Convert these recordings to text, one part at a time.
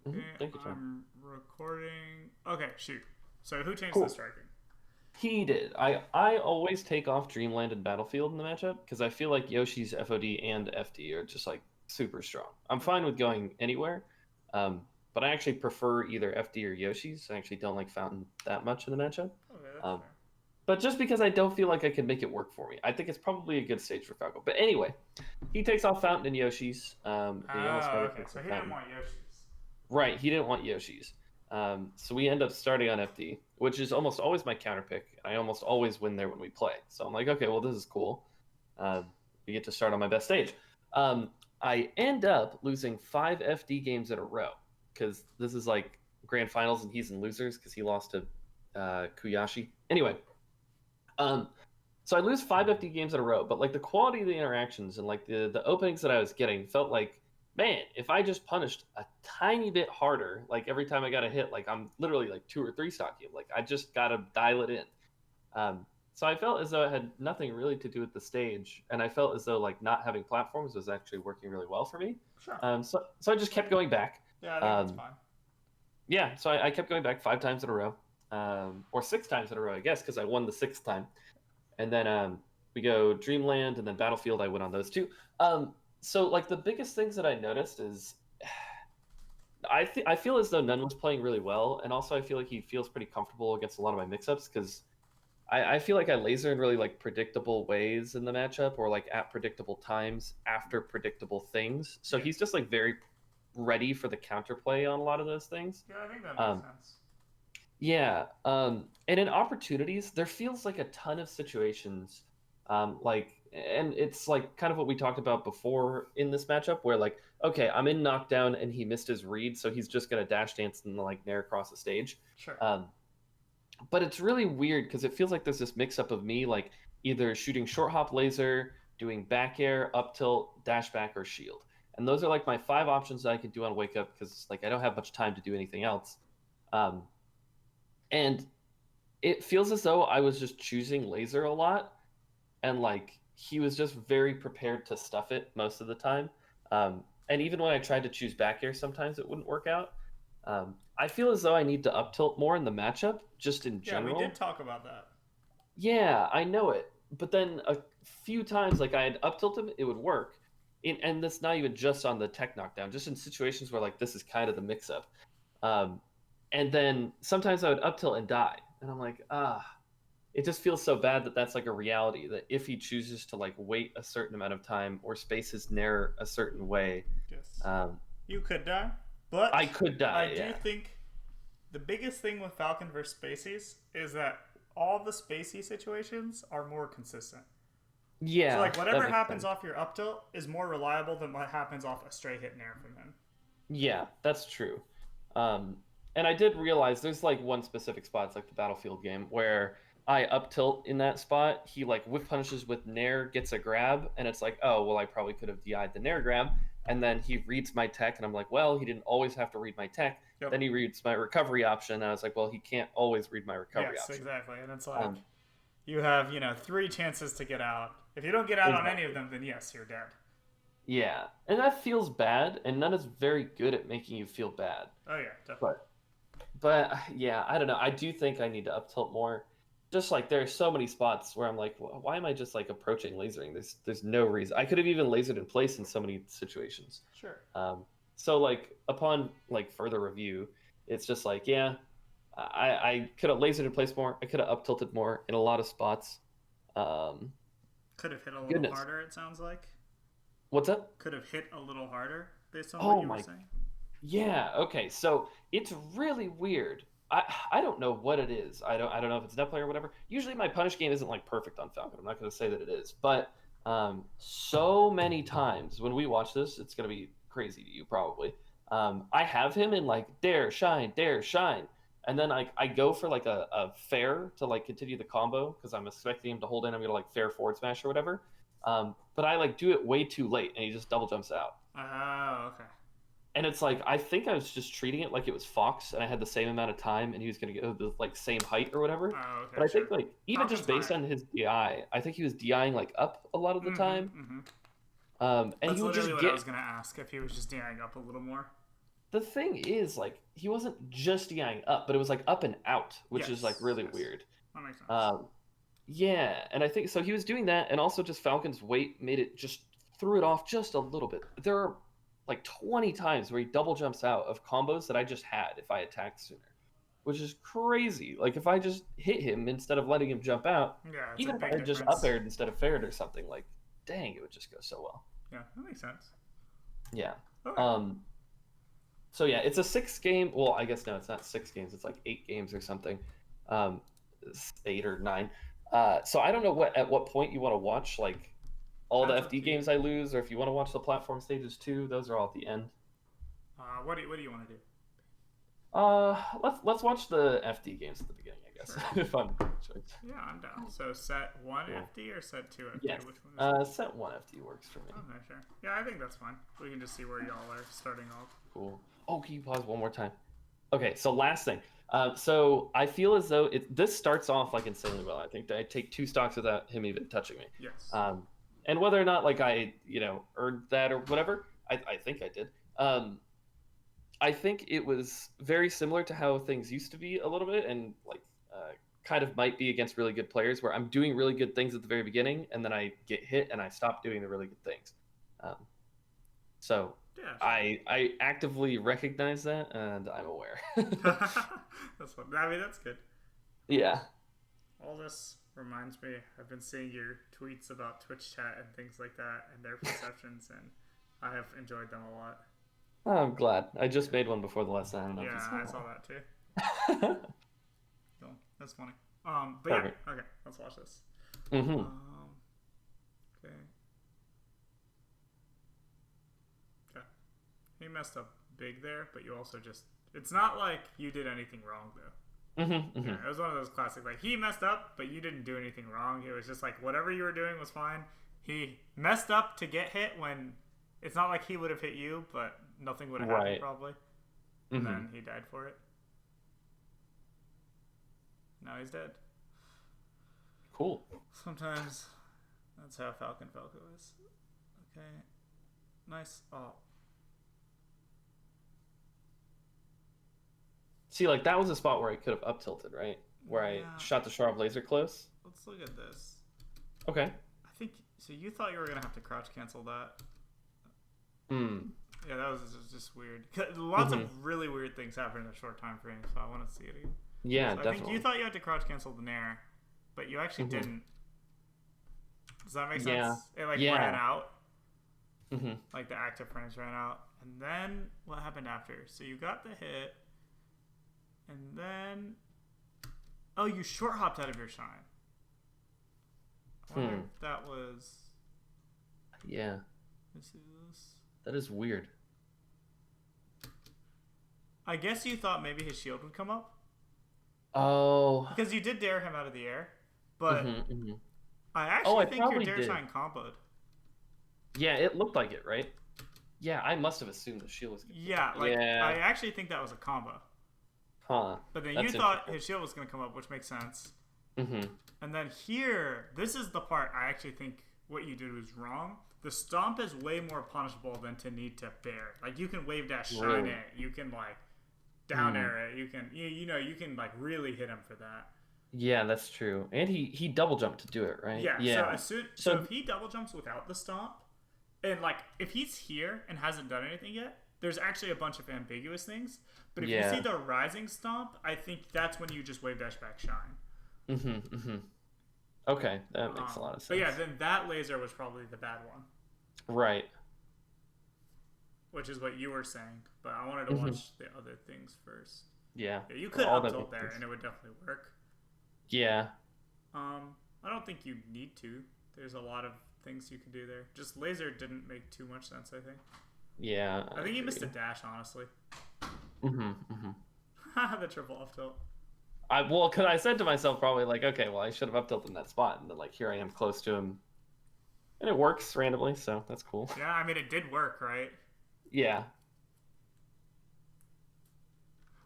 Okay, Thank you, Tom. I'm recording. Okay, shoot. So who changed the Cool. striking? He did. I always take off Dreamland and Battlefield in the matchup because I feel like Yoshi's FOD and FD are just like super strong. I'm Okay, fine with going anywhere, but I actually prefer either FD or Yoshi's. I actually don't like Fountain that much in the matchup. okay, that's Um, fair. but just because I don't feel like I can make it work for me, I think it's probably a good stage for Falco. But anyway, he takes off Fountain and Yoshi's, and he almost never Oh, okay. takes So off he didn't Fountain. want Yoshi's. Right, he didn't want Yoshi's. So we end up starting on FD, which is almost always my counter pick. I almost always win there when we play. So I'm like, okay, well, this is cool. We get to start on my best stage. I end up losing 5 FD games in a row because this is like grand finals and he's in losers because he lost to Kuyashi. Anyway, um, so I lose 5 FD games in a row, but like the quality of the interactions and like the openings that I was getting felt like, man, if I just punished a tiny bit harder, like every time I got a hit, like I'm literally like 2 or 3 stocking, like I just gotta dial it in. Um, so I felt as though it had nothing really to do with the stage, and I felt as though like not having platforms was actually working really well for me. Sure. So I just kept going back. Yeah, I think that's Um, fine. yeah, so I kept going back 5 times in a row, or 6 times in a row, I guess, because I won the 6th time. And then we go Dreamland and then Battlefield. I went on those two. So like the biggest things that I noticed is I feel as though Nunn was playing really well, and also I feel like he feels pretty comfortable against a lot of my mix-ups because I feel like I laser in really like predictable ways in the matchup or like at predictable times after predictable things. So Yeah. he's just like very ready for the counterplay on a lot of those things. Yeah, I think that makes Um, sense. Yeah, and in opportunities, there feels like a ton of situations, and it's like kind of what we talked about before in this matchup, where like, okay, I'm in knockdown and he missed his read, so he's just gonna dash dance and like nair across the stage. Sure. Um, but it's really weird because it feels like there's this mix up of me like either shooting short hop laser, doing back air, up tilt, dash back, or shield, and those are like my 5 options that I can do on wake up because like I don't have much time to do anything else. Um, and it feels as though I was just choosing laser a lot, and like he was just very prepared to stuff it most of the time. And even when I tried to choose back air, sometimes it wouldn't work out. I feel as though I need to up tilt more in the matchup, just in Yeah, we did general. talk about that. Yeah, I know it, but then a few times, like I had up tilt him, it would work. And that's not even just on the tech knockdown, just in situations where like this is kind of the mix up. Um, and then sometimes I would up tilt and die, and I'm like, it just feels so bad that that's like a reality that if he chooses to like wait a certain amount of time or space his nair a certain way, Yes. um, You could die, but I could I die. do Yeah, think the biggest thing with Falcon versus Spaceys is that all the Spacey situations are more consistent. So yeah, like that whatever makes happens sense. off your up tilt is more reliable than what happens off a straight hit nair from him. Yeah, that's true. Um, and I did realize there's like one specific spot, it's like the Battlefield game, where I up tilt in that spot. He like whiff punishes with Nair, gets a grab, and it's like, oh, well, I probably could have DI'd the Nair grab. And then he reads my tech, and I'm like, well, he didn't always have to read my tech. Yep. Then he reads my recovery option, and I was like, well, he can't always read my recovery Yes, option. exactly. And it's like Um, you have, 3 chances to get out. If you don't get out on any of exactly. them, then yes, you're dead. Yeah, and that feels bad, and none is very good at making you feel bad. Oh yeah, definitely. But yeah, I don't know. I do think I need to up tilt more. Just like there are so many spots where I'm like, why am I just like approaching lasering? There's no reason. I could have even lasered in place in so many situations. Sure. Um, so like upon like further review, it's just like yeah, I could have lasered in place more. I could have up tilted more in a lot of spots. Um, Could have hit a little Goodness, harder, it sounds like. what's up? Could have hit a little harder based on what Oh you were my. saying. Yeah, okay. So it's really weird. I don't know what it is. I don't know if it's net play or whatever. Usually my punish game isn't like perfect on Falcon. I'm not going to say that it is, but so many times when we watch this, it's going to be crazy to you probably. I have him in like dare shine, and then I go for like a fair to like continue the combo because I'm expecting him to hold in. I'm going to like fair forward smash or whatever. But I like do it way too late, and he just double jumps out. Oh, okay. And it's like I think I was just treating it like it was Fox, and I had the same amount of time, and he was going to get the like same height or whatever. Oh, But okay, I sure. think like even just Falcon's based high. on his DI, I think he was DIing like up a lot of the time, and he That's would literally just what I get was gonna ask if he was just daring up a little more. the thing is, like, he wasn't just DIing up, but it was like up and out, which is like Yes, really yes, weird. that makes sense. Um, yeah, and I think so. He was doing that, and also just Falcon's weight made it just threw it off just a little bit. There are like 20 times where he double jumps out of combos that I just had if I attacked sooner, which is crazy. Like if I just hit him instead of letting him jump out, Yeah, it's a even if I big had just up difference. aired instead of fared or something, like dang, it would just go so well. Yeah, that makes sense. Yeah. Okay. Um, so yeah, it's a 6 game. Well, I guess no, it's not 6 games. It's like 8 games or something, um, 8 or 9. So I don't know at what point you want to watch like all the That's up FD to you. games I lose, or if you want to watch the platform stages too. Those are all at the end. What do you want to do? Let's watch the FD games at the beginning, I guess. Sure. if I'm Yeah, I'm down. So set one Cool. FD or set two FD? Yes. Which one is it? Set 1 FD works for me. Okay, sure. Yeah, I think that's fine. We can just see where y'all are starting off. Cool. Oh, can you pause one more time? Okay, so last thing. So I feel as though this starts off like insanely well. I think I take 2 stocks without him even touching me. Yes. And whether or not like I earned that or whatever, I think I did. I think it was very similar to how things used to be a little bit, and like kind of might be against really good players, where I'm doing really good things at the very beginning, and then I get hit and I stop doing the really good things. Um, so Yeah, sure. I actively recognize that, and I'm aware. That's fun. I mean, that's good. Yeah. All this reminds me, I've been seeing your tweets about Twitch chat and things like that and their perceptions, and I have enjoyed them a lot. Oh, I'm glad. I just made one before the lesson. I don't know if Yeah, you I saw that too. saw it. Cool. That's funny. But Perfect. yeah, okay, let's watch this. Mm-hmm. Okay. Okay. He messed up big there, but you also it's not like you did anything wrong though. Mm-hmm. Mm-hmm. Yeah, it was one of those classic, like, he messed up, but you didn't do anything wrong. It was just like, whatever you were doing was fine. He messed up to get hit when it's not like he would have hit you, but nothing would have happened Right. probably. And Mm-hmm. then he died for it. Now he's dead. Cool. Sometimes that's how Falcon Falco is. Okay. Nice. Oh. See, like that was a spot where I could have up tilted, right? Where I Yeah. shot the sharp laser close. Let's look at this. Okay. I think so. You thought you were gonna have to crouch cancel that. Hmm. Yeah, that was just weird. Lots Mhm. of really weird things happen in a short time frame, so I want to see it again. Yeah, So I definitely. think you thought you had to crouch cancel the Nair, but you actually Mhm. didn't. Does that make Yeah. sense? It like Yeah. ran out. Mm-hmm. Like the active frames ran out. And then what happened after? So you got the hit, and then you short hopped out of your shine. I wonder if that was Yeah, this is. that is weird. I guess you thought maybe his shield would come up Oh. because you did dare him out of the air, but Mm-hmm, mm-hmm. I actually I think your probably dare did. shine comboed. Yeah, it looked like it, right? Yeah, I must have assumed the shield was gonna Yeah, like Yeah. I actually think that was a combo. Huh. But then That's you thought interesting. his shield was going to come up, which makes sense. Mm-hmm. And then here, this is the part I actually think what you did was wrong. The stomp is way more punishable than to need to bear. Like you can wave dash shine Really? it, you can like down air it, you can you can like really hit him for that. Yeah, that's true. And he double jumped to do it, right? Yeah. Yeah. So if he double jumps without the stomp, and like if he's here and hasn't done anything yet, there's actually a bunch of ambiguous things. But if Yeah. you see the rising stomp, I think that's when you just wave dash back shine. Mm-hmm. Mm-hmm. Okay, that makes a lot of sense. But yeah, then that laser was probably the bad one, Right. which is what you were saying. But I wanted to watch the other things first. Yeah. Yeah, you could All up that tilt makes there, sense. and it would definitely work. Yeah. I don't think you need to. There's a lot of things you can do there. Just laser didn't make too much sense, I think. Yeah. I think you missed a dash, honestly. Mm-hmm. Mm-hmm. The triple off tilt. Because I said to myself probably like, okay, well, I should have up tilted in that spot, and then like here I am close to him, and it works randomly, so that's cool. Yeah, I mean, it did work, right? Yeah.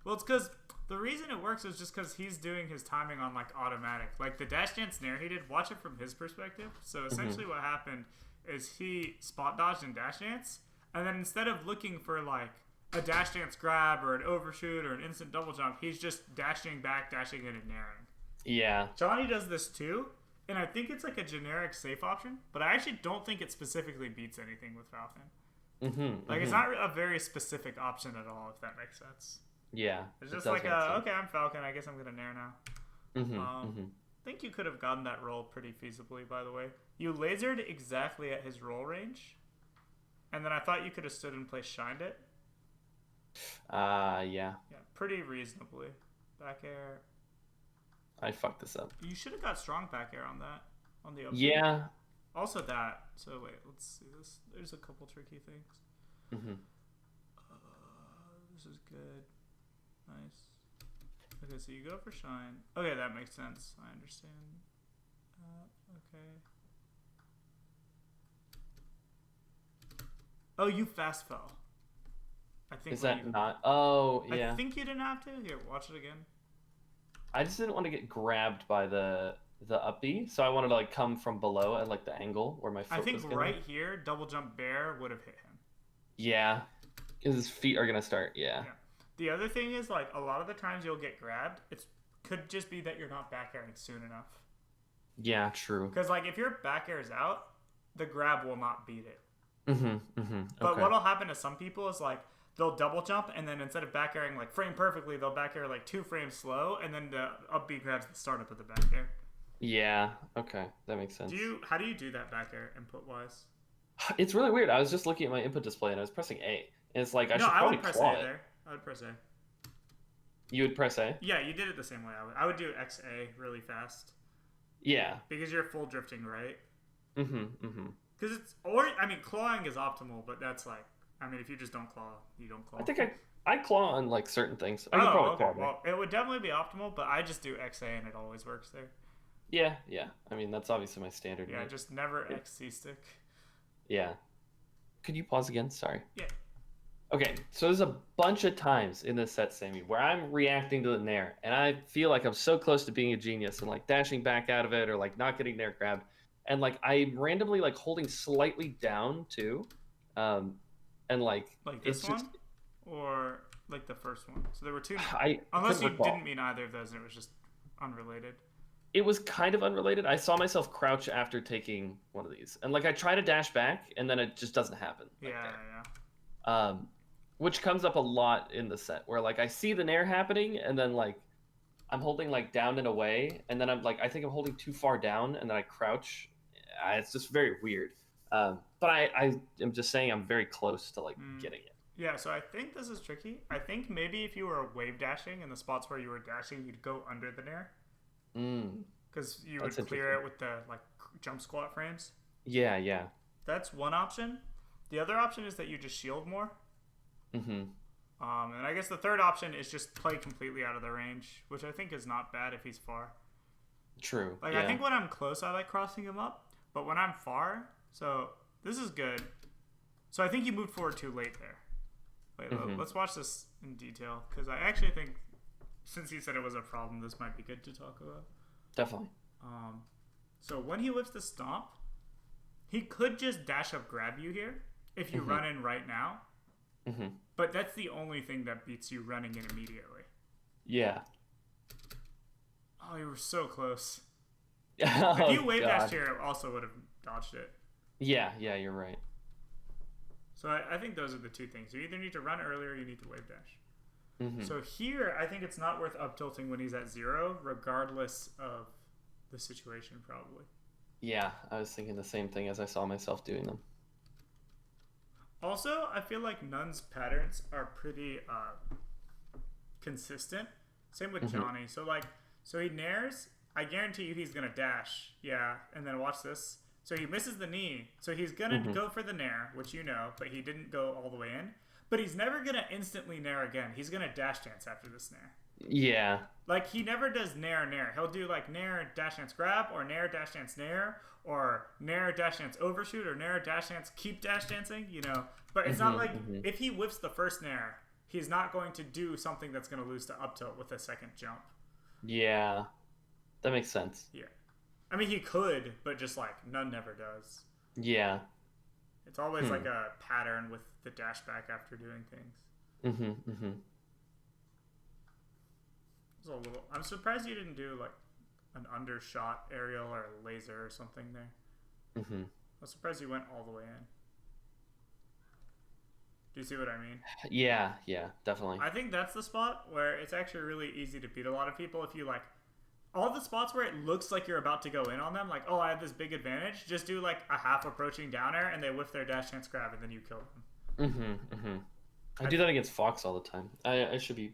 Well, it's because the reason it works is just because he's doing his timing on like automatic. Like the dash dance snare he did, watch it from his perspective. So essentially what happened is he spot dodged in dash dance, and then instead of looking for like a dash dance grab or an overshoot or an instant double jump. He's just dashing back, dashing in, and nairing. Yeah. Johnny does this too, and I think it's like a generic safe option, but I actually don't think it specifically beats anything with Falcon. It's not a very specific option at all, if that makes sense. Yeah. It's just like, okay, I'm Falcon. I guess I'm going to nair now. I think you could have gotten that roll pretty feasibly, by the way. You lasered exactly at his roll range, and then I thought you could have stood in place, shined it. Yeah. Yeah, pretty reasonably. Back air. I fucked this up. You should have got strong back air on that. On the up. Yeah. Also that. So wait, let's see this. There's a couple tricky things. This is good. Nice. Okay, so you go for shine. Okay, that makes sense. I understand. Okay. Oh, you fast fell. I think. Is that not? Oh, yeah. I think you didn't have to. Here, watch it again. I just didn't want to get grabbed by the up B, so I wanted to like come from below at like the angle where my foot was. I think right here, double jump bear would have hit him. Yeah, because his feet are gonna start. Yeah. The other thing is, like, a lot of the times you'll get grabbed. It could just be that you're not back airing soon enough. Yeah, true. Because, like, if your back air is out, the grab will not beat it. But Okay. what'll happen to some people is, like, they'll double jump, and then instead of back airing, like, frame perfectly, they'll back air, like, 2 frames slow, and then the up B grabs the startup of the back air. Yeah. Okay, that makes sense. How do you do that back air input-wise? It's really weird. I was just looking at my input display, and I was pressing A. And it's like, I should probably would press claw A it. there. I would press A. You would press A? Yeah, you did it the same way I would. I would do XA really fast. Yeah. Because you're full drifting, right? Because clawing is optimal, but that's like, if you just don't claw, you don't claw. I think I claw on like certain things. I could probably claw. Well, it would definitely be optimal, but I just do XA and it always works there. Yeah. I mean, that's obviously my standard. Yeah, just never XC stick. Yeah. Could you pause again? Sorry. Yeah. Okay, so there's a bunch of times in this set, Sammy, where I'm reacting to the nair, and I feel like I'm so close to being a genius and like dashing back out of it or like not getting nair grabbed, and like I'm randomly like holding slightly down too, and like this one, or like the first one. So there were two. Unless you didn't mean either of those, and it was just unrelated. It was kind of unrelated. I saw myself crouch after taking one of these, and like I try to dash back, and then it just doesn't happen. Yeah. Which comes up a lot in the set, where like I see the nair happening, and then like I'm holding like down and away, and then I'm like I think I'm holding too far down, and then I crouch. It's just very weird. But I am just saying I'm very close to like getting it. Yeah, so I think this is tricky. I think maybe if you were wave dashing in the spots where you were dashing, you'd go under the nair. Because you would clear it with the like jump squat frames. Yeah. That's one option. The other option is that you just shield more. And I guess the third option is just play completely out of the range, which I think is not bad if he's far. True. Like I think when I'm close, I like crossing him up, but when I'm far, so this is good. So I think you moved forward too late there. Wait, let's watch this in detail because I actually think, since he said it was a problem, this might be good to talk about. Definitely. So when he lifts the stomp, he could just dash up grab you here if you run in right now. But that's the only thing that beats you running in immediately. Yeah. Oh, you were so close. Oh, if you wave dashed here, it also would have dodged it. Yeah, you're right. So I think those are the two things. You either need to run earlier or you need to wave dash. So here, I think it's not worth up tilting when he's at 0, regardless of the situation, probably. Yeah, I was thinking the same thing as I saw myself doing them. Also, I feel like Nun's patterns are pretty consistent. Same with Johnny. So he nairs. I guarantee you he's going to dash. Yeah, and then watch this. So he misses the knee. So he's going to go for the nair, which you know, but he didn't go all the way in. But he's never going to instantly nair again. He's going to dash dance after this nair. Yeah. Like, he never does nair. He'll do, like, nair, dash dance grab, or nair, dash dance nair, or nair, dash dance overshoot, or nair, dash dance keep dash dancing, you know. But it's not like, if he whips the first nair, he's not going to do something that's going to lose to up tilt with a second jump. Yeah. That makes sense. Yeah. I mean, he could, but just, like, Nun never does. Yeah. It's always, like, a pattern with the dash back after doing things. Mm-hmm. Mm-hmm. I'm surprised you didn't do like an undershot aerial or a laser or something there. Mm-hmm. I'm surprised you went all the way in. Do you see what I mean? Yeah, yeah, definitely. I think that's the spot where it's actually really easy to beat a lot of people if you like all the spots where it looks like you're about to go in on them, like, oh, I have this big advantage, just do like a half approaching down air and they whiff their dash chance grab and then you kill them. Mm-hmm. Mm-hmm. I do that against Fox all the time. I should be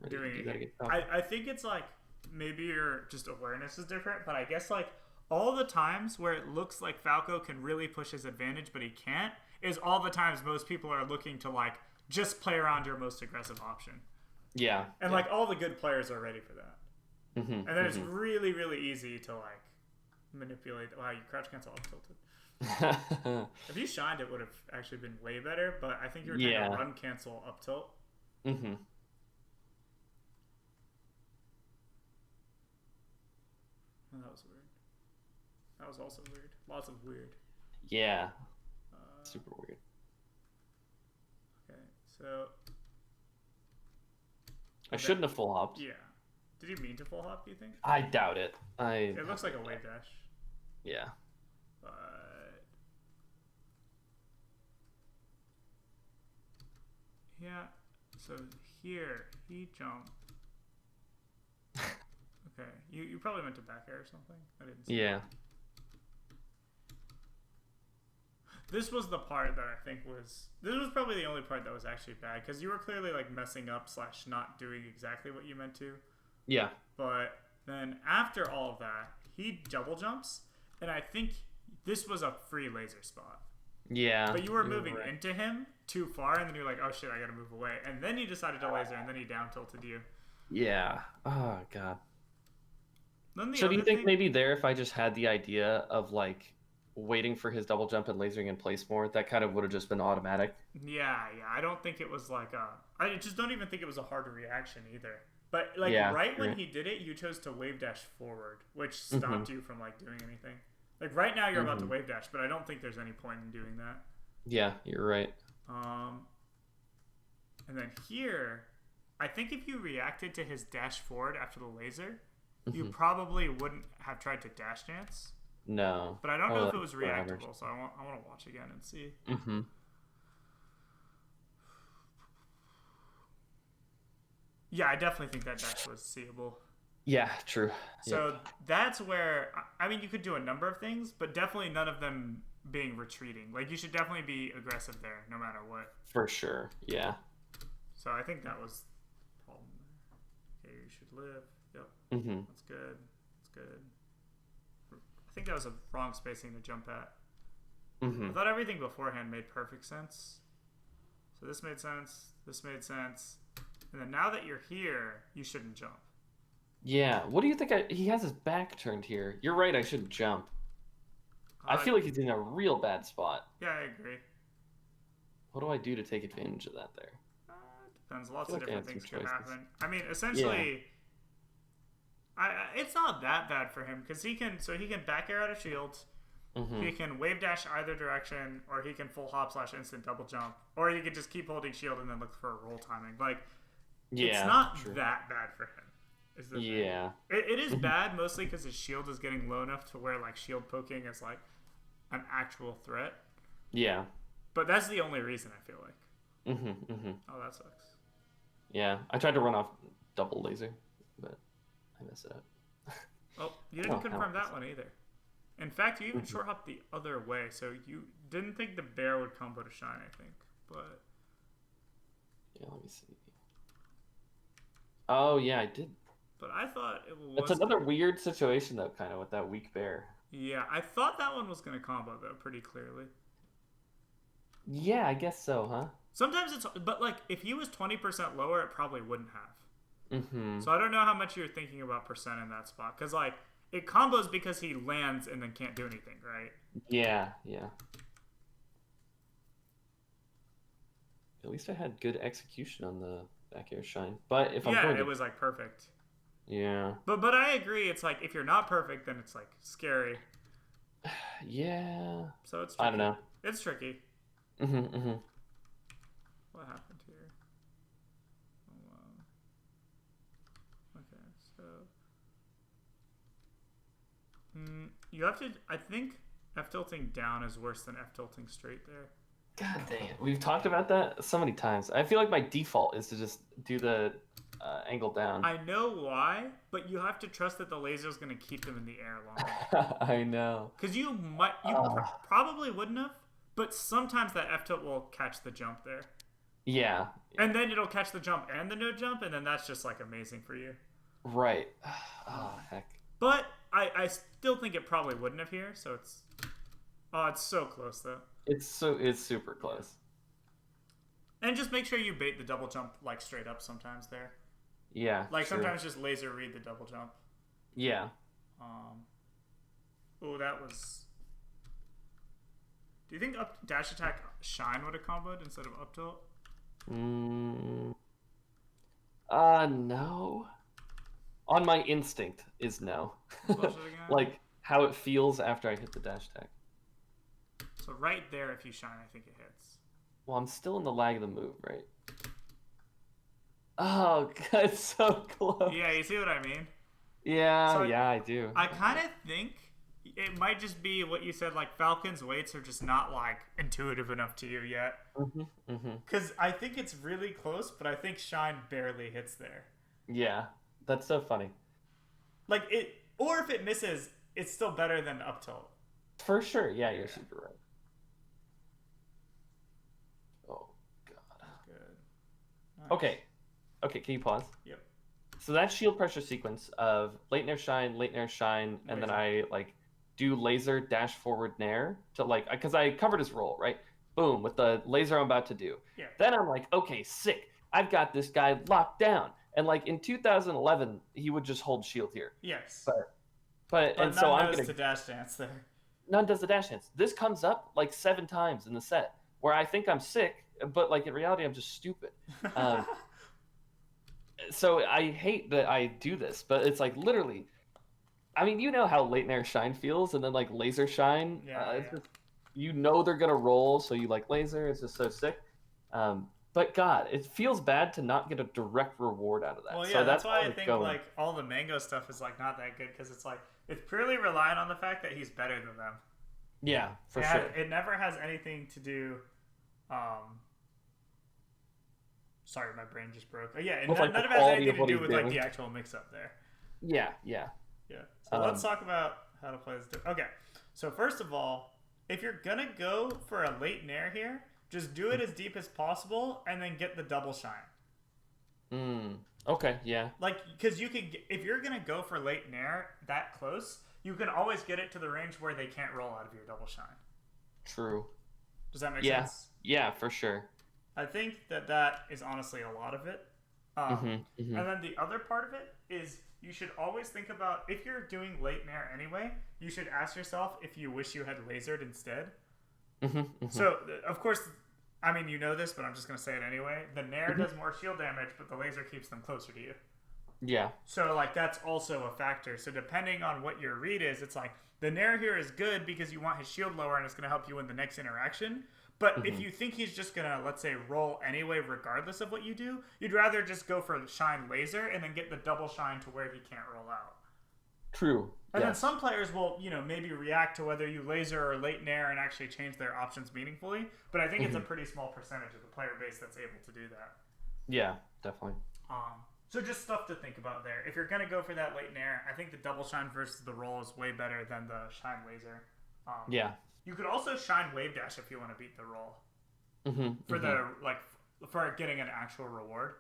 ready Doing to do it. that against Fox. I think it's like maybe your just awareness is different, but I guess like all the times where it looks like Falco can really push his advantage but he can't is all the times most people are looking to like just play around your most aggressive option. Yeah. And yeah. like all the good players are ready for that. Mm-hmm. And then it's really, really easy to like manipulate. Wow, you crouch cancel up tilted. If you shined, it would have actually been way better. But I think you were trying to run cancel up tilt. Mm-hmm. Oh, that was weird. That was also weird. Lots of weird. Yeah. Super weird. Okay, so I shouldn't have full hopped. Yeah. Did you mean to full hop, do you think? I doubt it. It looks like a wave dash. Yeah. But yeah. So here he jumped. Okay. You probably went to back air or something. I didn't see. Yeah. This was the part that I think was... This was probably the only part that was actually bad, because you were clearly like messing up / not doing exactly what you meant to. Yeah. But then after all of that, he double jumps, and I think this was a free laser spot. Yeah. But you were moving into him too far, and then you're like, oh shit, I gotta move away. And then you decided to laser, and then he down tilted you. Yeah. Oh, God. Then So do you think maybe there, if I just had the idea of like waiting for his double jump and lasering in place more, that kind of would have just been automatic? Yeah. I don't think it was like a... I just don't even think it was a hard reaction either. But like when he did it, you chose to wave dash forward, which stopped you from like doing anything. Like right now you're about to wave dash, but I don't think there's any point in doing that. Yeah, you're right. And then here, I think if you reacted to his dash forward after the laser, you probably wouldn't have tried to dash dance. No. But I don't know if it was reactable, so I want to watch again and see. Mm-hmm. Yeah, I definitely think that dash was seeable. Yeah, true. So that's where, I mean, you could do a number of things, but definitely none of them being retreating. Like, you should definitely be aggressive there, no matter what. For sure, yeah. So I think that was the problem there. Okay, you should live. Yep. Mm-hmm. That's good. That's good. I think that was a wrong spacing to jump at. Mm-hmm. I thought everything beforehand made perfect sense. So this made sense. This made sense. And then now that you're here, you shouldn't jump. Yeah. What do you think? He has his back turned here. You're right. I shouldn't jump. I feel like he's in a real bad spot. Yeah, I agree. What do I do to take advantage of that there? Depends. Lots of different things could happen. I mean, essentially, it's not that bad for him because he can back air out of shields. He can wave dash either direction, or he can full hop / instant double jump, or he could just keep holding shield and then look for a roll timing. Like, it's not that bad for him. Is the thing. It is bad mostly because his shield is getting low enough to where like shield poking is like an actual threat. Yeah. But that's the only reason I feel like. Oh, that sucks. Yeah, I tried to run off double laser, but I messed it up. Oh, you didn't confirm that one either. In fact, you even short hopped the other way, so you didn't think the bear would combo to shine, I think. But yeah, let me see. Oh yeah, I did. But I thought it was... It's another weird situation, though, kind of, with that weak bear. Yeah, I thought that one was going to combo, though, pretty clearly. Yeah, I guess so, huh? Sometimes it's... But, like, if he was 20% lower, it probably wouldn't have. Mm-hmm. So I don't know how much you're thinking about percent in that spot. Because, like, it combos because he lands and then can't do anything, right? Yeah. At least I had good execution on the back air shine. But if I'm going it was, like, perfect. Yeah. But I agree. It's like, if you're not perfect, then it's, like, scary. Yeah. So it's tricky. I don't know. It's tricky. Mm-hmm. What happened here? So you have to. I think F tilting down is worse than F tilting straight there. God dang it. We've talked about that so many times. I feel like my default is to just do the angle down. I know why, but you have to trust that the laser is going to keep them in the air longer. I know. Because you probably wouldn't have, but sometimes that F tilt will catch the jump there. Yeah. And then it'll catch the jump and the no jump, and then that's just like amazing for you. Right. Oh, heck. But I still think it probably wouldn't have here, so it's so close though. It's super close. And just make sure you bait the double jump like straight up sometimes there. Yeah. Like true. sometimes just laser read the double jump. Yeah. Oh, that was. Do you think up dash attack shine would have comboed instead of up tilt? No. On my instinct is no. Like how it feels after I hit the dash attack. So right there, if you shine, I think it hits. Well, I'm still in the lag of the move, right? Oh, God, it's so close. Yeah, you see what I mean? Yeah, so I do. I kind of think it might just be what you said, like Falcon's weights are just not like intuitive enough to you yet. Because I think it's really close, but I think shine barely hits there. Yeah, that's so funny. Like it, or if it misses, it's still better than up tilt. For sure, yeah, you're super right. Oh, God. Good. Nice. Okay, can you pause? Yep. So that shield pressure sequence of late nair, shine, and then I like do laser dash forward nair to like, because I covered his roll, right? Boom, with the laser I'm about to do. Yeah. Then I'm like, okay, sick. I've got this guy locked down. And like in 2011, he would just hold shield here. Yes. But and so I'm gonna dash dance there. None does the dash dance. This comes up like 7 times in the set where I think I'm sick, but like in reality I'm just stupid. So I hate that I do this, but it's like literally, I mean, you know how late nair shine feels, and then like laser shine, it's just, you know they're gonna roll, so you like laser. It's just so sick. But God, it feels bad to not get a direct reward out of that. Well, yeah, so that's why I think like all the mango stuff is like not that good because it's like it's purely reliant on the fact that he's better than them. Yeah, for sure. It never has anything to do. Sorry, my brain just broke. Oh, yeah, none of it has anything to do with like the actual mix-up there. Yeah. So let's talk about how to play this. Okay, so first of all, if you're gonna go for a late nair here, just do it as deep as possible and then get the double shine. Okay, yeah. Like, because you could, if you're gonna go for late nair that close, you can always get it to the range where they can't roll out of your double shine. True. Does that make sense? Yeah, for sure. I think that is honestly a lot of it. And then the other part of it is you should always think about, if you're doing late nair anyway, you should ask yourself if you wish you had lasered instead. So, of course, I mean, you know this, but I'm just going to say it anyway. The nair does more shield damage, but the laser keeps them closer to you. Yeah. So, like, that's also a factor. So, depending on what your read is, it's like, the nair here is good because you want his shield lower and it's going to help you in the next interaction. But if you think he's just going to, let's say, roll anyway, regardless of what you do, you'd rather just go for the shine laser and then get the double shine to where he can't roll out. True. And then some players will, maybe react to whether you laser or late nair and actually change their options meaningfully. But I think it's a pretty small percentage of the player base that's able to do that. Yeah, definitely. So just stuff to think about there. If you're going to go for that late nair, I think the double shine versus the roll is way better than the shine laser. Yeah. You could also shine wave dash if you want to beat the roll. For getting an actual reward.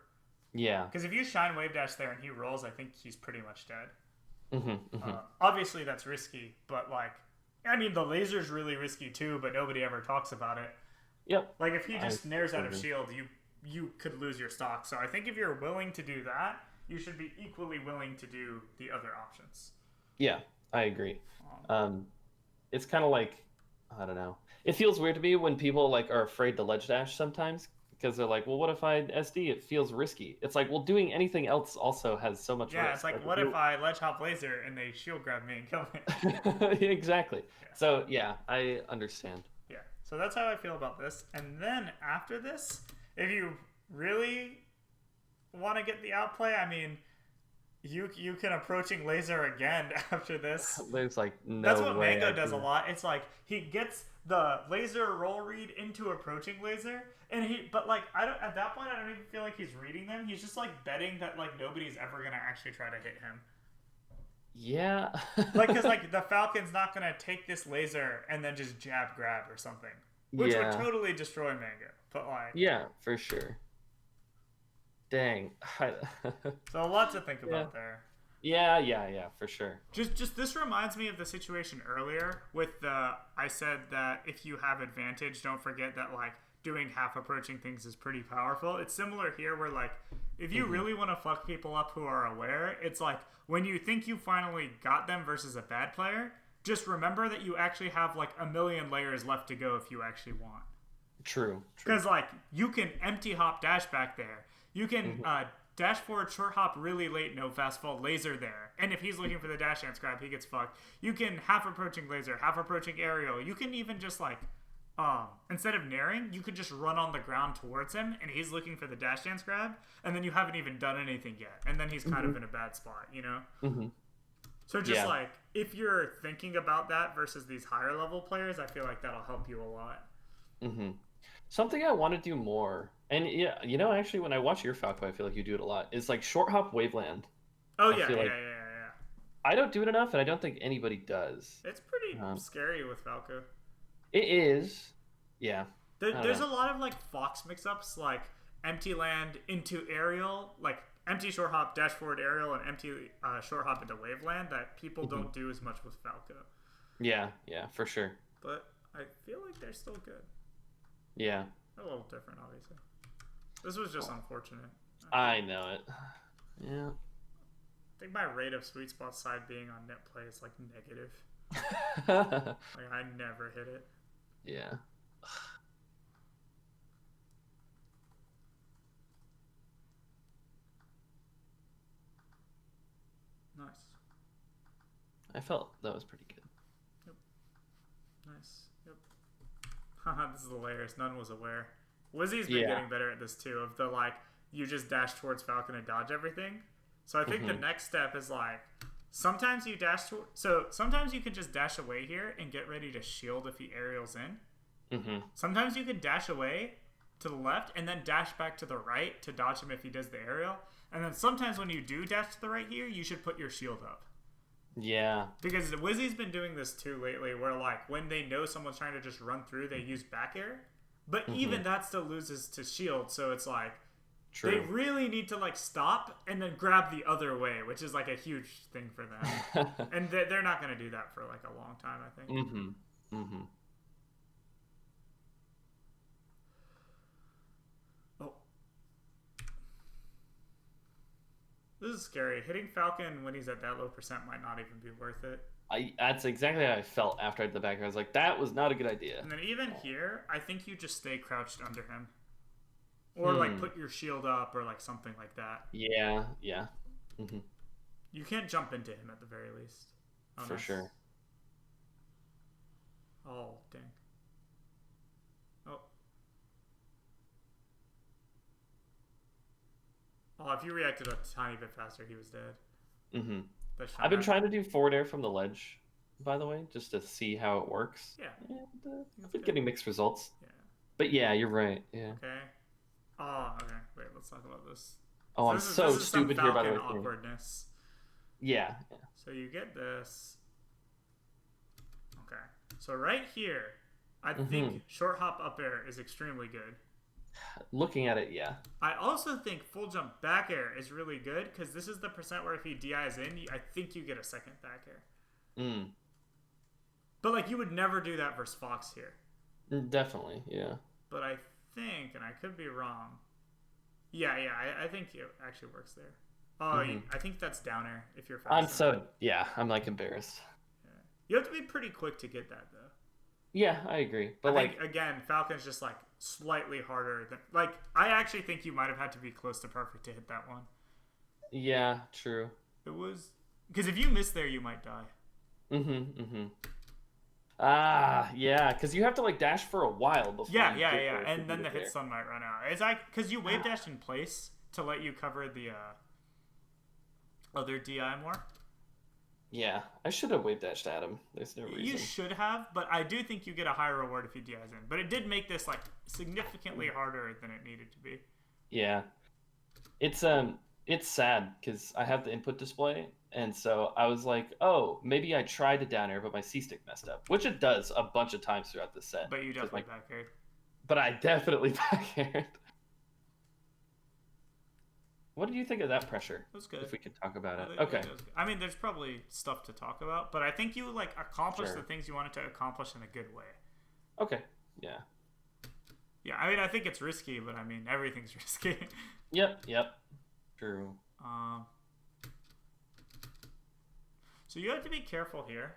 Yeah. Because if you shine wave dash there and he rolls, I think he's pretty much dead. Obviously that's risky, but the laser's really risky too, but nobody ever talks about it. Yep. Like if he just nairs out of shield, you could lose your stock. So I think if you're willing to do that, you should be equally willing to do the other options. Yeah, I agree. It's kind of like, I don't know. It feels weird to me when people are afraid to ledge dash sometimes because they're like, well, what if I SD? It feels risky. It's like, well, doing anything else also has so much risk. Yeah, it's like what if I ledge hop laser and they shield grab me and kill me? Exactly. Yeah. So yeah, I understand. Yeah. So that's how I feel about this. And then after this, if you really want to get the outplay, you can approaching laser again after this. There's like no That's what way Mango I does a can- lot. It's like he gets the laser roll read into approaching laser, and but like I don't at that point I don't even feel like he's reading them. He's just like betting that like nobody's ever gonna actually try to hit him. Yeah. Like because like the Falcon's not gonna take this laser and then just jab grab or something, which would Yeah. totally destroy Mango. But like Yeah, for sure. Dang. so a lot to think about there. Yeah, for sure. Just this reminds me of the situation earlier with the I said that if you have advantage, don't forget that like doing half approaching things is pretty powerful. It's similar here where like if you really want to fuck people up who are aware, it's like when you think you finally got them versus a bad player, just remember that you actually have like a million layers left to go if you actually want. True. Because like you can empty hop dash back there. You can dash forward, short hop really late, no fast fall, laser there. And if he's looking for the dash dance grab, he gets fucked. You can half approaching laser, half approaching aerial. You can even just like, instead of naring, you could just run on the ground towards him and he's looking for the dash dance grab. And then you haven't even done anything yet. And then he's kind of in a bad spot, you know? Mm-hmm. So just like, if you're thinking about that versus these higher level players, I feel like that'll help you a lot. Mm-hmm. Something I want to do more, and yeah, you know, actually, when I watch your Falco, I feel like you do it a lot. Is like short hop waveland. Oh I yeah, feel yeah, like- yeah. I don't do it enough, and I don't think anybody does. It's pretty scary with Falco. It is, yeah. There's a lot of like Fox mix-ups, like empty land into aerial, like empty short hop, dash forward aerial, and empty short hop into waveland that people don't do as much with Falco. Yeah, for sure. But I feel like they're still good. Yeah. A little different, obviously. This was just unfortunate. I know it. Yeah. I think my rate of sweet spot side being on net play is like negative. Like I never hit it. Yeah. Nice. I felt that was pretty good. Nice. Yep. Haha, this is the layers. None was aware. Wizzy's been getting better at this too. Of the like, you just dash towards Falcon and dodge everything. So I think the next step is like, sometimes you dash to. So sometimes you can just dash away here and get ready to shield if he aerials in. Sometimes you can dash away to the left and then dash back to the right to dodge him if he does the aerial. And then sometimes when you do dash to the right here, you should put your shield up. Yeah. Because Wizzy's been doing this too lately, where like when they know someone's trying to just run through, they use back air. But even that still loses to shield, so it's like they really need to like stop and then grab the other way, which is like a huge thing for them. And they're not going to do that for like a long time, I think. Oh. This is scary. Hitting Falcon when he's at that low percent might not even be worth it. That's exactly how I felt after I did the back. I was like, that was not a good idea. And then even here, I think you just stay crouched under him. Or like put your shield up or like something like that. Yeah. You can't jump into him at the very least. Oh, For nice. sure. Oh, dang. Oh, if you reacted a tiny bit faster, he was dead. I've been trying to do forward air from the ledge, by the way, just to see how it works. Yeah. And I've been getting mixed results. Yeah. But yeah, you're right. Yeah. Okay. Oh, okay. Wait, let's talk about this. Oh, I'm this is so some stupid here, by the way. Falcon awkwardness. Yeah. So you get this. Okay. So right here, I think short hop up air is extremely good. Looking at it, yeah. I also think full jump back air is really good because this is the percent where if he DIs in, I think you get a second back air. But like you would never do that versus Fox here. Definitely, yeah. But I think, and I could be wrong. Yeah, I think it actually works there. Oh, I think that's down air if you're fast. I'm like embarrassed. Yeah. You have to be pretty quick to get that though. Yeah, I agree. But I think, again, Falcon's just like slightly harder than like I actually think you might have had to be close to perfect to hit that one. Yeah, true. It was because if you miss there, you might die. Yeah, because you have to like dash for a while before. Yeah, and then the hit stun might run out. It's like because you wave dashed in place to let you cover the other DI more. Yeah, I should have wave dashed at him. There's no reason. You should have, but I do think you get a higher reward if you DIs in. But it did make this like significantly harder than it needed to be. Yeah, it's sad because I have the input display, and so I was like, oh, maybe I tried to down air, but my C stick messed up, which it does a bunch of times throughout the set. But you definitely back aired. But I definitely back aired. What did you think of that pressure? It was good. If we could talk about it. Okay. I mean, there's probably stuff to talk about, but I think you like accomplished the things you wanted to accomplish in a good way. Okay. Yeah. Yeah, I mean, I think it's risky, but I mean, everything's risky. Yep. True. So you have to be careful here.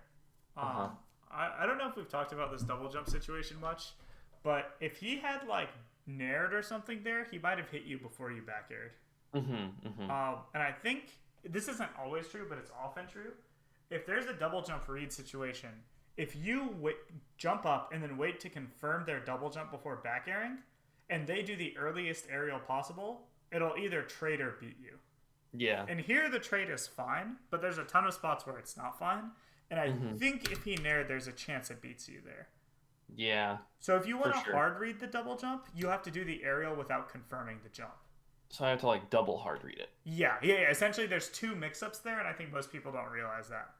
I don't know if we've talked about this double jump situation much, but if he had like nared or something there, he might have hit you before you back aired. And I think this isn't always true, but it's often true. If there's a double jump read situation, if you jump up and then wait to confirm their double jump before back airing, and they do the earliest aerial possible, it'll either trade or beat you. Yeah. And here the trade is fine, but there's a ton of spots where it's not fine. And I think if he nared, there's a chance it beats you there. Yeah. So if you want to hard read the double jump, you have to do the aerial without confirming the jump. So I have to like double hard read it. Yeah. Essentially, there's two mix-ups there, and I think most people don't realize that.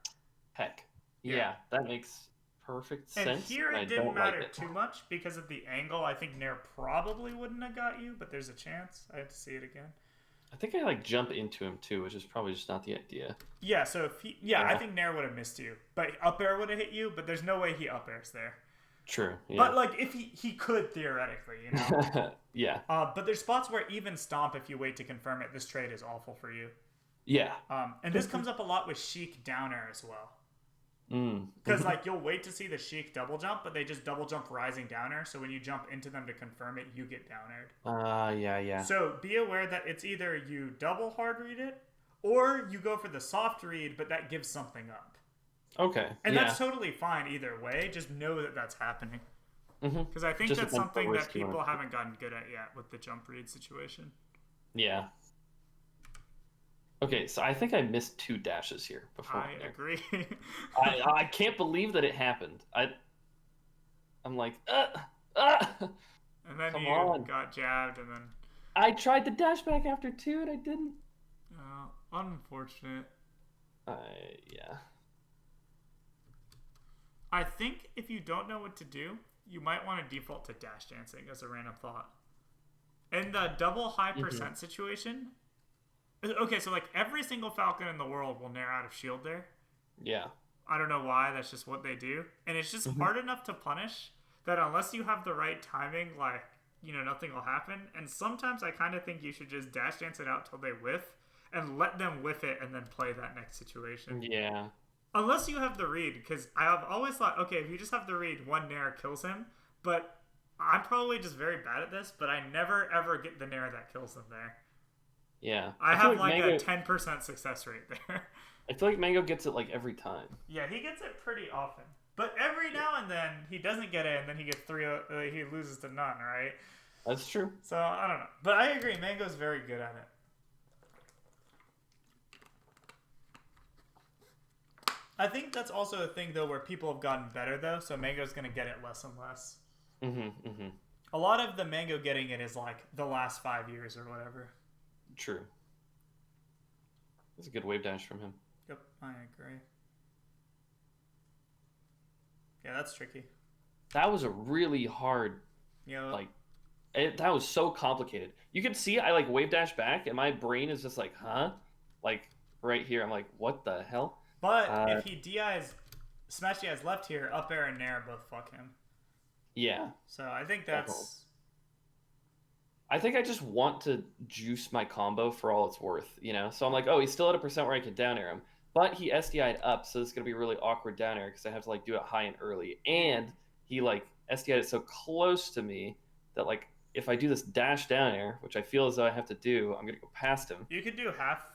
Heck. Yeah, that makes perfect sense. And here it didn't matter too much because of the angle. I think nair probably wouldn't have got you, but there's a chance. I have to see it again. I think I like jump into him too, which is probably just not the idea. Yeah, so if he, I think nair would have missed you, but up air would have hit you. But there's no way he up airs there. True. Yeah. But like if he could theoretically, you know. Yeah. But there's spots where even stomp, if you wait to confirm it, this trade is awful for you. Yeah. And this comes up a lot with Sheik down air as well. Because like you'll wait to see the Sheik double jump, but they just double jump rising down air. So when you jump into them to confirm it, you get down aired. Yeah. So be aware that it's either you double hard read it, or you go for the soft read, but that gives something up. Okay. And that's totally fine either way. Just know that that's happening. Because I think that's something that people haven't gotten good at yet with the jump read situation. Yeah. Okay, so I think I missed 2 dashes here before. I agree. I can't believe that it happened. I'm like, And then you got jabbed, and then I tried to dash back after 2, and I didn't. Unfortunate. Yeah. I think if you don't know what to do, you might want to default to dash dancing as a random thought. In the double high percent situation, okay, so like every single falcon in the world will nair out of shield there. Yeah. I don't know why, that's just what they do. And it's just hard enough to punish that unless you have the right timing, like, you know, nothing will happen. And sometimes I kind of think you should just dash dance it out till they whiff and let them whiff it and then play that next situation. Yeah. Unless you have the read, because I have always thought, okay, if you just have the read, one nair kills him. But I'm probably just very bad at this, but I never ever get the nair that kills them there. Yeah. I have like a 10% success rate there. I feel like Mango gets it like every time. Yeah, he gets it pretty often. But every now and then he doesn't get it, and then he gets he loses to none, right? That's true. So I don't know, but I agree. Mango's very good at it. I think that's also a thing though, where people have gotten better though. So Mango's gonna get it less and less. A lot of the Mango getting it is like the last 5 years or whatever. True. That's a good wave dash from him. Yep, I agree. Yeah, that's tricky. That was a really hard, that was so complicated. You can see I like wave dash back, and my brain is just like, huh? Like right here, I'm like, what the hell? But if he DIs, smash DIs left here, up air and nair both fuck him. Yeah. So I think that's... I think I just want to juice my combo for all it's worth, you know? So I'm like, oh, he's still at a percent where I can down air him. But he SDI'd up, so it's going to be a really awkward down air because I have to like do it high and early. And he like SDI'd it so close to me that like if I do this dash down air, which I feel as though I have to do, I'm going to go past him. You could do half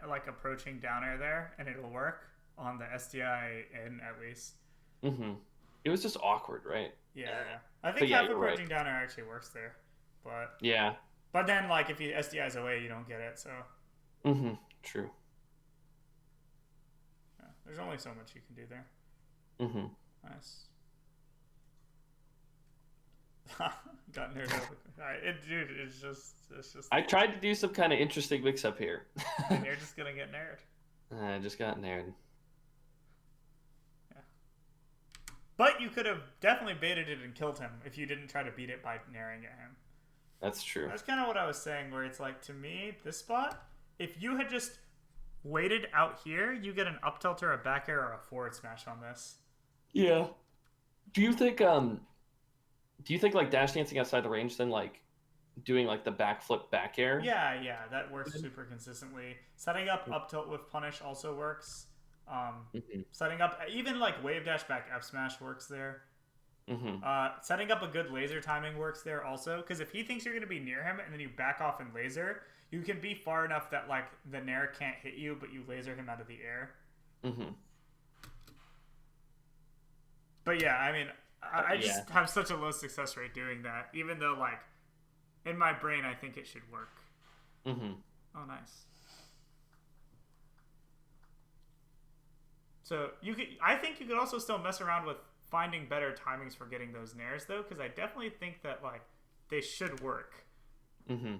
like approaching down air there, and it'll work on the SDI in at least. It was just awkward, right? Yeah. I think half approaching down air actually works there. But yeah. But then like if he SDIs away, you don't get it, so. True. There's only so much you can do there. Mm-hmm. Nice. Got nerd over. Dude, it's just. I tried to do some kind of interesting mix-up here. And you're just gonna get nared. I just got nared. Yeah. But you could have definitely baited it and killed him if you didn't try to beat it by naring at him. That's true. That's kind of what I was saying, where it's like, to me, this spot, if you had just waited out here, you get an up tilt or a back air or a forward smash on this. Yeah. Do you think like dash dancing outside the range, then like doing like the backflip back air? Yeah, that works super consistently. Setting up tilt with punish also works. Setting up even like wave dash back F smash works there. Setting up a good laser timing works there also, because if he thinks you're going to be near him and then you back off and laser, you can be far enough that like the nair can't hit you, but you laser him out of the air. But yeah, I mean, I just have such a low success rate doing that, even though like in my brain I think it should work. Oh, nice. So I think you could also still mess around with finding better timings for getting those nairs though, because I definitely think that like they should work. Okay,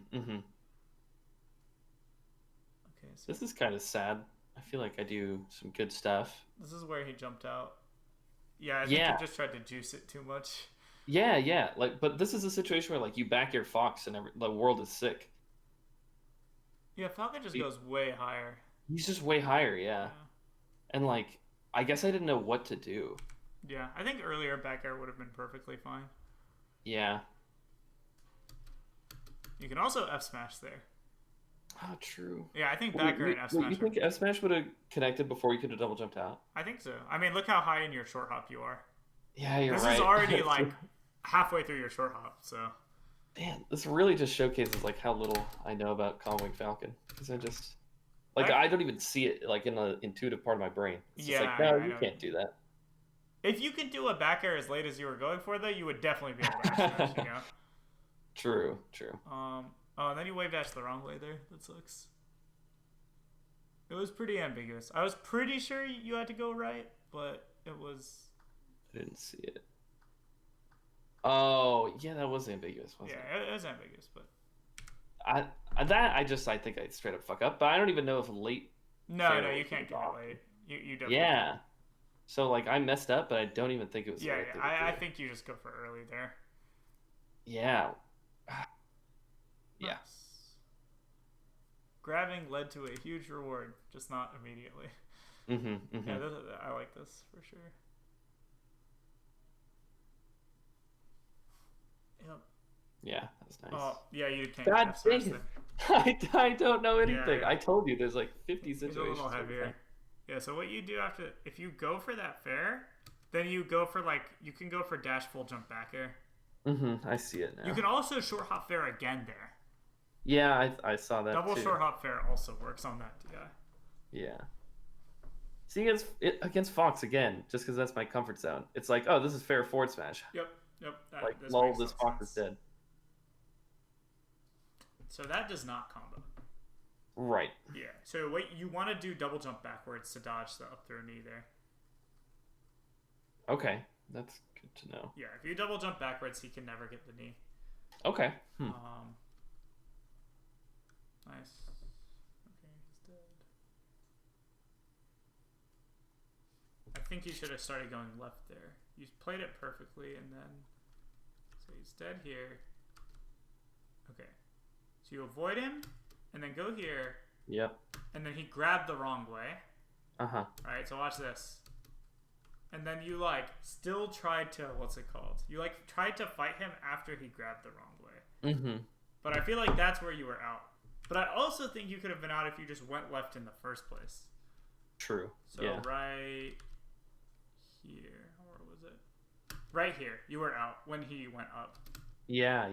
so this is kind of sad. I feel like I do some good stuff. This is where he jumped out. Yeah, I think he just tried to juice it too much. Yeah. Like, but this is a situation where like you back your fox and the world is sick. Yeah, Falcon just goes way higher. He's just way higher, yeah. And like, I guess I didn't know what to do. Yeah, I think earlier back air would have been perfectly fine. Yeah. You can also F smash there. Oh, true. Yeah, I think back air and F smash. You think F smash would have connected before you could have double jumped out? I think so. I mean, look how high in your short hop you are. Yeah, you're right. This is already like halfway through your short hop, so. Man, this really just showcases like how little I know about Calling Falcon, because I just like I don't even see it like in the intuitive part of my brain. It's just like, no, you can't do that. If you could do a back air as late as you were going for, though, you would definitely be able to F smash, you know? True. Oh, and then you wave dash the wrong way there. That sucks. It was pretty ambiguous. I was pretty sure you had to go right, but it was. I didn't see it. Oh, yeah, that was ambiguous, wasn't it? Yeah, it was ambiguous, but. I think I straight up fuck up, but I don't even know if late. No, you can't get it late. You definitely. Yeah. Can. So like I messed up, but I don't even think it was. Yeah. I think you just go for early there. Yeah. Yeah. Grabbing led to a huge reward, just not immediately. Yeah, I like this for sure. Yep. Yeah, that's nice. Oh, yeah, you can't. God dang it! I don't know anything. Yeah. I told you there's like 50 situations. It's a little heavier. Yeah, so what you do after, if you go for that fair, then you go for you can go for dash full jump back air. I see it now. You can also short hop fair again there. Yeah, I saw that. Double too. short hop fair also works on that DI. Yeah. See, against Fox again, just because that's my comfort zone. It's like, oh, this is fair forward smash. Yep. Like, lol, this Fox is dead. So that does not combo. Right. Yeah. So what you want to do, double jump backwards to dodge the up throw knee there. Okay, that's good to know. Yeah, if you double jump backwards, he can never get the knee. Okay. Nice. Okay, he's dead. I think you should have started going left there. You played it perfectly, and then so he's dead here. Okay, so you avoid him, and then go here. Yep. And then he grabbed the wrong way. All right, so watch this. And then you still tried to You tried to fight him after he grabbed the wrong way. But I feel like that's where you were out. But I also think you could have been out if you just went left in the first place. True. So right here, or was it? Right here, you were out when he went up. Yeah.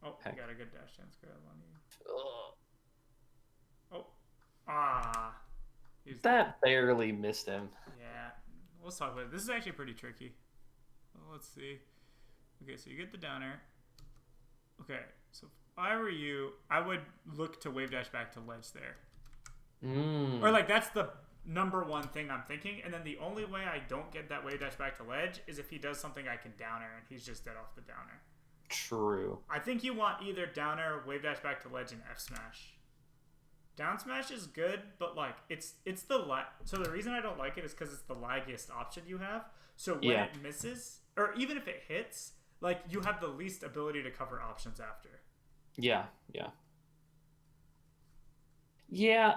Oh, I got a good dash dance grab on you. Oh. That barely missed him. Yeah. Let's talk about it. This is actually pretty tricky. Well, let's see. Okay, so you get the downer. Okay, so if I were you, I would look to wave dash back to ledge there. Or like that's the number one thing I'm thinking. And then the only way I don't get that wave dash back to ledge is if he does something I can downer and he's just dead off the downer. True. I think you want either downer, wave dash back to ledge, and F smash. Down smash is good, but like it's the so the reason I don't like it is because it's the laggiest option you have. So when it misses, or even if it hits, like you have the least ability to cover options after. Yeah.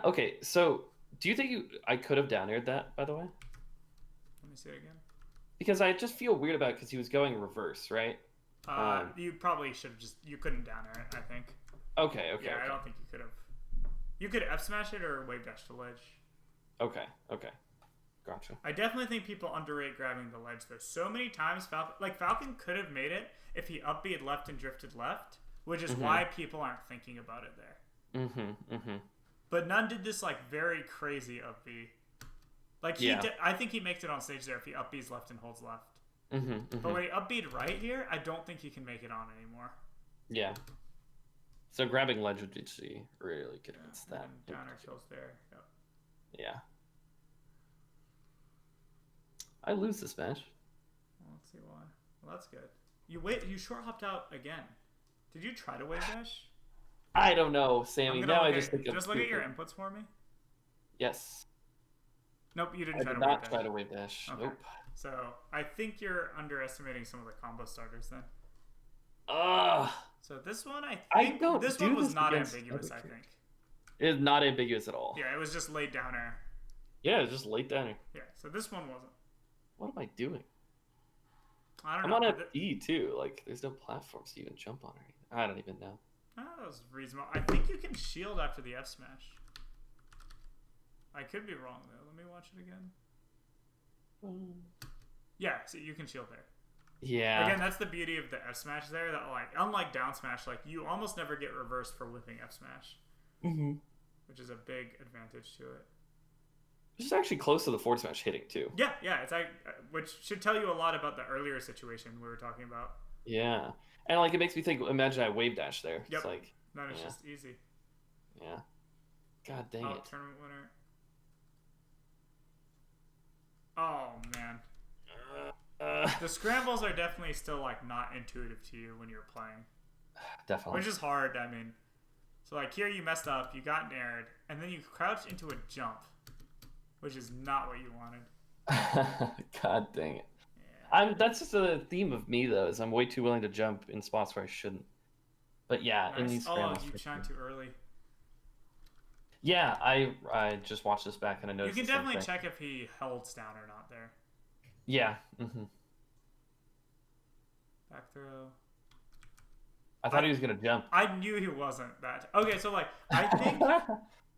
Okay. So do you think I could have down aired that, by the way? Let me see it again. Because I just feel weird about it because he was going reverse, right? You probably should have you couldn't down air it, I think. Okay. Yeah, I don't think you could have. You could F smash it or wave dash to ledge. Okay. Gotcha. I definitely think people underrate grabbing the ledge. There's so many times Falcon could have made it if he up B'd left and drifted left, which is why people aren't thinking about it there. But none did this like very crazy up B. Like I think he makes it on stage there if he up B's left and holds left. But when he up B'd right here, I don't think he can make it on anymore. Yeah. So grabbing ledge would be really good against that. Downer kills there. Yep. Yeah. I lose this match. Well, let's see why. Well, that's good. You short hopped out again. Did you try to wave dash? I don't know, Sammy. Now I just think just look at your inputs for me. Yes. Nope, you didn't try to wave dash. Try to wave dash. Okay. Nope. So I think you're underestimating some of the combo starters then. So this one, this one was not ambiguous. I think it is not ambiguous at all. Yeah, it was just laid down air. Yeah, it was just laid down air. Yeah, so this one wasn't. What am I doing? I don't know. I'm on FD too. Like, there's no platforms to even jump on or anything. I don't even know. That was reasonable. I think you can shield after the F smash. I could be wrong though. Let me watch it again. Yeah, see, you can shield there. Yeah. Again, that's the beauty of the F smash there. That like, unlike down smash, like you almost never get reversed for whipping F smash, which is a big advantage to it. This is actually close to the forward smash hitting too. Yeah, it's like, which should tell you a lot about the earlier situation we were talking about. Yeah, and like it makes me think. Imagine I wave dash there. Yep. It's like then it's just easy. Yeah. God dang it. Tournament winner. Oh man. The scrambles are definitely still like not intuitive to you when you're playing. Definitely. Which is hard. I mean, so like here you messed up, you got nared, and then you crouched into a jump, which is not what you wanted. God dang it. Yeah. That's just a theme of me though, is I'm way too willing to jump in spots where I shouldn't. But yeah, nice. In these scrambles. Oh, you shined too early. Yeah, I just watched this back and I noticed. You can definitely check if he holds down or not there. Yeah. Back throw. I thought he was gonna jump. I knew he wasn't that. Okay, so like I think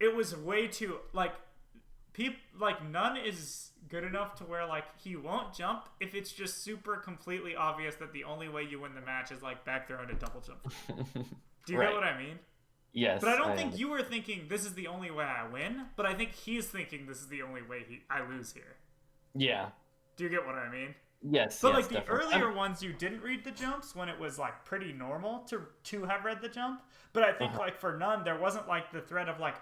it was way too like none is good enough to where like he won't jump if it's just super completely obvious that the only way you win the match is like back throw and a double jump. Do you get what I mean? Yes. But I don't think you were thinking this is the only way I win, but I think he's thinking this is the only way I lose here. Yeah. Do you get what I mean? Yes. But yes, like the definitely. earlier ones, you didn't read the jumps when it was like pretty normal to have read the jump. But I think like for none, there wasn't like the threat of like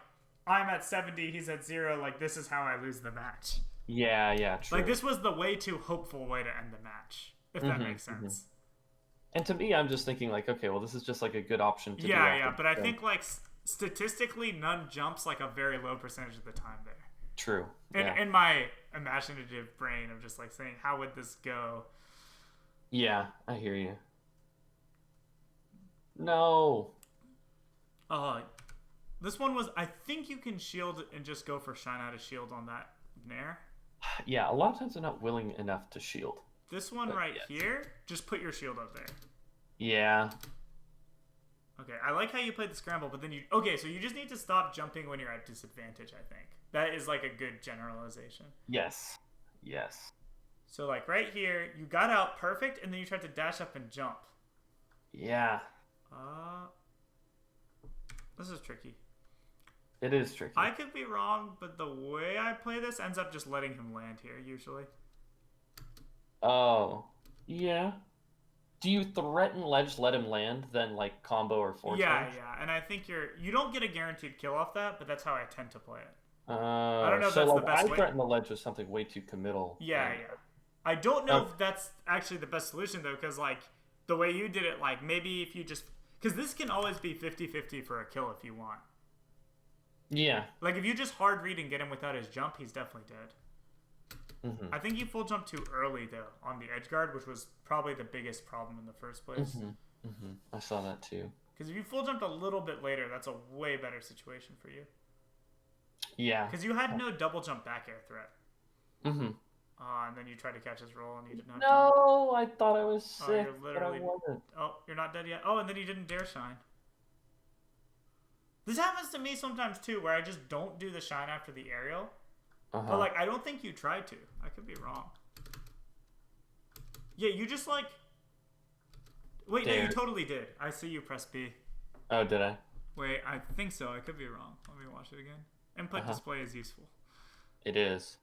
I'm at 70, he's at 0. Like this is how I lose the match. Yeah, true. Like this was the way too hopeful way to end the match, if that makes sense. And to me, I'm just thinking like, okay, well, this is just like a good option to do. Yeah. But I think like statistically, none jumps like a very low percentage of the time there. True. In my imaginative brain of just like saying, how would this go? Yeah, I hear you. No. This one was, I think you can shield and just go for shine out of shield on that nair. Yeah, a lot of times they're not willing enough to shield. This one here, just put your shield up there. Yeah. Okay, I like how you played the scramble, but then okay, so you just need to stop jumping when you're at disadvantage, I think. That is like a good generalization. Yes. So like right here, you got out perfect, and then you tried to dash up and jump. Yeah. This is tricky. It is tricky. I could be wrong, but the way I play this ends up just letting him land here, usually. Oh. Yeah. Do you threaten ledge, let him land, then like combo or forward? Yeah, and I think you don't get a guaranteed kill off that, but that's how I tend to play it. I don't know if So that's the like best I way. threatened the ledge with something way too committal. Yeah, And, yeah. I don't know oh, if that's actually the best solution though, because like the way you did it, like maybe if you just because this can always be 50-50 for a kill if you want. yeah. Like if you just hard read and get him without his jump, he's definitely dead. I think you full jump too early though on the edge guard, which was probably the biggest problem in the first place. I saw that too. Because if you full jumped a little bit later, that's a way better situation for you. Yeah. Because you had no double jump back air threat. Mm-hmm. And then you tried to catch his roll and you didn't have time. No, I thought I was sick, you're but I literally. wasn't. Oh, you're not dead yet. Oh, and then you didn't dare shine. This happens to me sometimes too, where I just don't do the shine after the aerial. But like, I don't think you tried to. I could be wrong. Yeah, you just like. Wait, no, you totally did. I see you press B. Oh, did I? Wait, I think so. I could be wrong. Let me watch it again. Input display is useful. It is.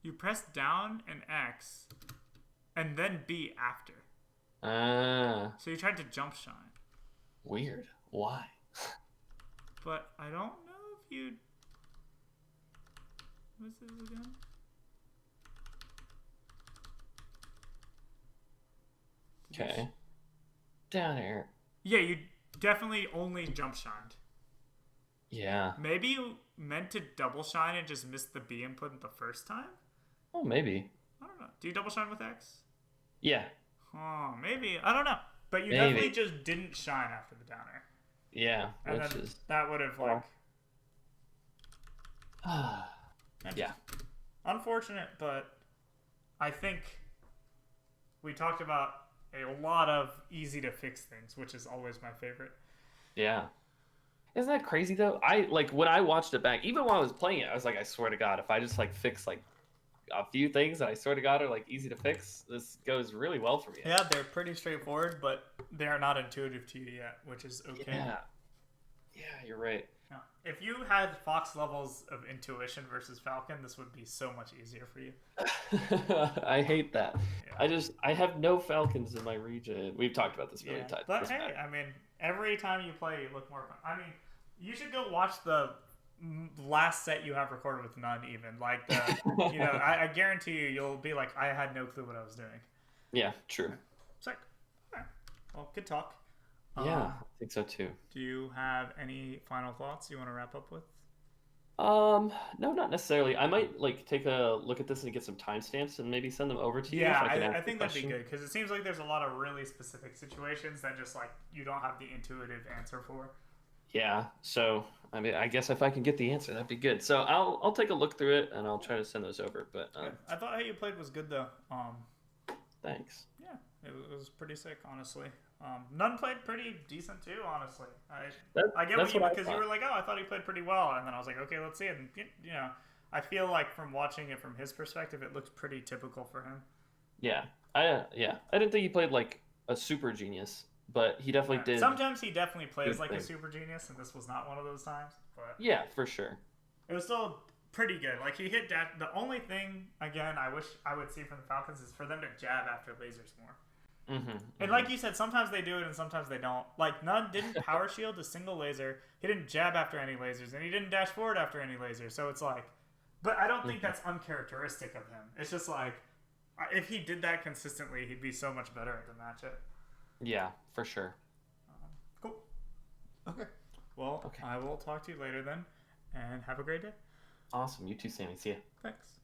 You press down and X, and then B after. So you tried to jump shine. Weird. Why? But I don't know if you. What's this again? Okay. Down here. Yeah, you definitely only jump shined. Yeah. Maybe you meant to double shine and just missed the B input the first time? Oh, maybe. I don't know. Do you double shine with X? Yeah. Oh, maybe. I don't know. But you definitely just didn't shine after the downer. Yeah. And which then is... that would have, like... yeah. Unfortunate, but I think we talked about a lot of easy to fix things, which is always my favorite. Yeah. Isn't that crazy though? I like when I watched it back, even while I was playing it, I was like, I swear to God, if I just like fix like a few things that I swear to God are like easy to fix, this goes really well for me. Yeah, they're pretty straightforward, but they are not intuitive to you yet, which is okay. Yeah, you're right. Yeah. If you had Fox levels of intuition versus Falcon, this would be so much easier for you. I hate that. Yeah. I have no Falcons in my region. We've talked about this many times. But hey, I mean, every time you play, you look more fun. I mean, you should go watch the last set you have recorded with none even. Like, the, you know, I guarantee you'll be like, I had no clue what I was doing. Yeah, true. Sick. All right. Well, good talk. Yeah, I think so too. Do you have any final thoughts you want to wrap up with? No, not necessarily. I might like take a look at this and get some timestamps and maybe send them over to you. Yeah, if I think that'd be good because it seems like there's a lot of really specific situations that just like you don't have the intuitive answer for. Yeah, so I mean, I guess if I can get the answer, that'd be good. So I'll take a look through it and I'll try to send those over. But I thought how you played was good though. Thanks. Yeah, it was pretty sick, honestly. None played pretty decent too, honestly. I get what you because you were like, oh, I thought he played pretty well, and then I was like, okay, let's see it. And you know, I feel like from watching it from his perspective, it looks pretty typical for him. Yeah, I didn't think he played like a super genius, but he definitely did. Sometimes he definitely plays like a super genius, and this was not one of those times. But yeah, for sure. It was still pretty good. Like he hit dash. The only thing again I wish I would see from the Falcons is for them to jab after lasers more. And like you said, sometimes they do it and sometimes they don't. Like Nunn didn't power shield a single laser. He didn't jab after any lasers, and he didn't dash forward after any lasers. So it's like, but I don't think that's uncharacteristic of him. It's just like, if he did that consistently, he'd be so much better at the match it. Yeah, for sure. Cool. Okay. Well, I will talk to you later then, and have a great day. Awesome. You too, Sammy. See ya. Thanks.